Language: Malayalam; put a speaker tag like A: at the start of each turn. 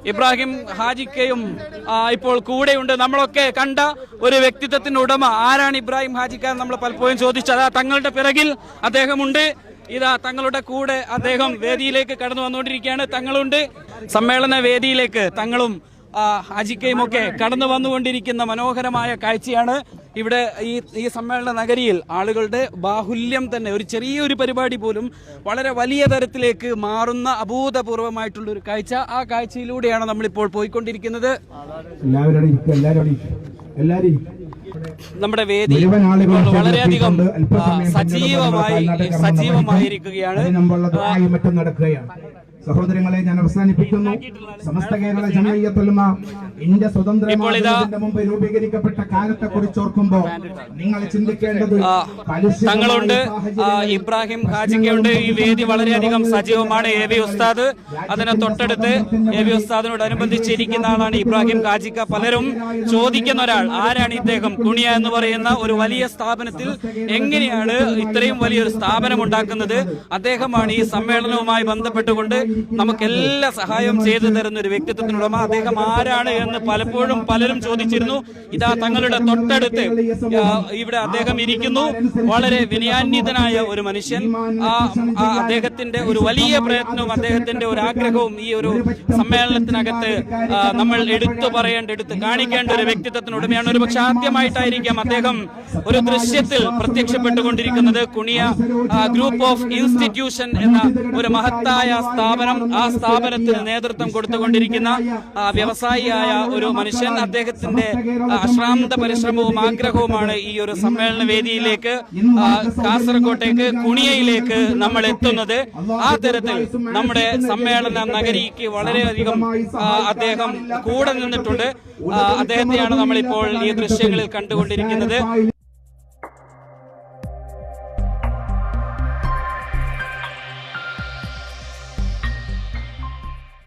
A: ഇബ്രാഹിം ഹാജിക്കയും ഇപ്പോൾ കൂടെയുണ്ട്. നമ്മളൊക്കെ കണ്ട ഒരു വ്യക്തിത്വത്തിന്റെ ഉടമ ആരാണ് ഇബ്രാഹിം ഹാജിക്ക നമ്മൾ പലപ്പോഴും ചോദിച്ചത്. തങ്ങളുടെ പിറകിൽ അദ്ദേഹമുണ്ട്. ഇതാ തങ്ങളുടെ കൂടെ അദ്ദേഹം വേദിയിലേക്ക് കടന്നു വന്നുകൊണ്ടിരിക്കുകയാണ്. തങ്ങളുണ്ട് സമ്മേളന വേദിയിലേക്ക്. തങ്ങളും ഹാജിക്കയും ഒക്കെ കടന്നു വന്നുകൊണ്ടിരിക്കുന്ന മനോഹരമായ കാഴ്ചയാണ് ഇവിടെ ഈ സമ്മേളന നഗരിയിൽ. ആളുകളുടെ ബാഹുല്യം തന്നെ, ഒരു ചെറിയൊരു പരിപാടി പോലും വളരെ വലിയ തരത്തിലേക്ക് മാറുന്ന അഭൂതപൂർവമായിട്ടുള്ള ഒരു കാഴ്ച. ആ കാഴ്ചയിലൂടെയാണ് നമ്മളിപ്പോൾ പോയിക്കൊണ്ടിരിക്കുന്നത്. നമ്മുടെ വേദി വളരെയധികം സജീവമായിരിക്കുകയാണ്.
B: സഹോദരങ്ങളെ, ഞാൻ അവസാനിപ്പിക്കുന്നു. സമസ്ത കേരള ജമഇയ്യത്തുൽ ഇന്ത്യ സ്വതന്ത്രമാകുന്നതിന് മുമ്പ് രൂപീകരിക്കപ്പെട്ട കാലത്തെ കുറിച്ച് ഓർക്കുമ്പോൾ നിങ്ങൾ ചിന്തിക്കേണ്ടത്
A: തങ്ങളുണ്ട്. ഇബ്രാഹിം ഹാജിക്കയുണ്ട്. ഈ വേദി വളരെയധികം സജീവമാണ്. എ വി ഉസ്താദ് അതിനെ തൊട്ടടുത്ത്. എ വി ഉസ്താദിനോടനുബന്ധിച്ചിരിക്കുന്ന ആളാണ് ഇബ്രാഹിം ഹാജിക്ക. പലരും ചോദിക്കുന്ന ഒരാൾ, ആരാണ് ഇദ്ദേഹം? കുണിയ എന്ന് പറയുന്ന ഒരു വലിയ സ്ഥാപനത്തിൽ എങ്ങനെയാണ് ഇത്രയും വലിയൊരു സ്ഥാപനം ഉണ്ടാക്കുന്നത്? അദ്ദേഹമാണ് ഈ സമ്മേളനവുമായി ബന്ധപ്പെട്ടുകൊണ്ട് നമുക്കെല്ലാ സഹായം ചെയ്തു തരുന്ന ഒരു വ്യക്തിത്വത്തിനുടമ. അദ്ദേഹം ആരാണ് എന്ന് പലപ്പോഴും പലരും ചോദിച്ചിരുന്നു. ഇതാ തങ്ങളുടെ തൊട്ടടുത്ത് ഇവിടെ അദ്ദേഹം ഇരിക്കുന്നു. വളരെ വിനയാന്വിതനായ ഒരു മനുഷ്യൻ. അദ്ദേഹത്തിന്റെ ഒരു വലിയ പ്രയത്നവും അദ്ദേഹത്തിന്റെ ഒരു ആഗ്രഹവും ഈ ഒരു സമ്മേളനത്തിനകത്ത് നമ്മൾ എടുത്തു കാണിക്കേണ്ട ഒരു വ്യക്തിത്വത്തിനുടമയാണ്. ഒരു പക്ഷെ ആദ്യമായിട്ടായിരിക്കാം അദ്ദേഹം ഒരു ദൃശ്യത്തിൽ പ്രത്യക്ഷപ്പെട്ടുകൊണ്ടിരിക്കുന്നത്. കുണിയ ഗ്രൂപ്പ് ഓഫ് ഇൻസ്റ്റിറ്റ്യൂഷൻ എന്ന ഒരു മഹത്തായ സ്ഥാപനം, ആ സ്ഥാപനത്തിന് നേതൃത്വം കൊടുത്തുകൊണ്ടിരിക്കുന്ന വ്യവസായിയായ ഒരു മനുഷ്യൻ. അദ്ദേഹത്തിന്റെ അശ്രാന്ത പരിശ്രമവും ആഗ്രഹവുമാണ് ഈ ഒരു സമ്മേളന വേദിയിലേക്ക്, കാസർകോട്ടേക്ക്, കുണിയയിലേക്ക് നമ്മൾ എത്തുന്നത്. ആ തരത്തിൽ നമ്മുടെ സമ്മേളന നഗരിക്ക് വളരെയധികം അദ്ദേഹം കൂടെ നിന്നിട്ടുണ്ട്. അദ്ദേഹത്തെയാണ് നമ്മളിപ്പോൾ ഈ ദൃശ്യങ്ങളിൽ കണ്ടുകൊണ്ടിരിക്കുന്നത്.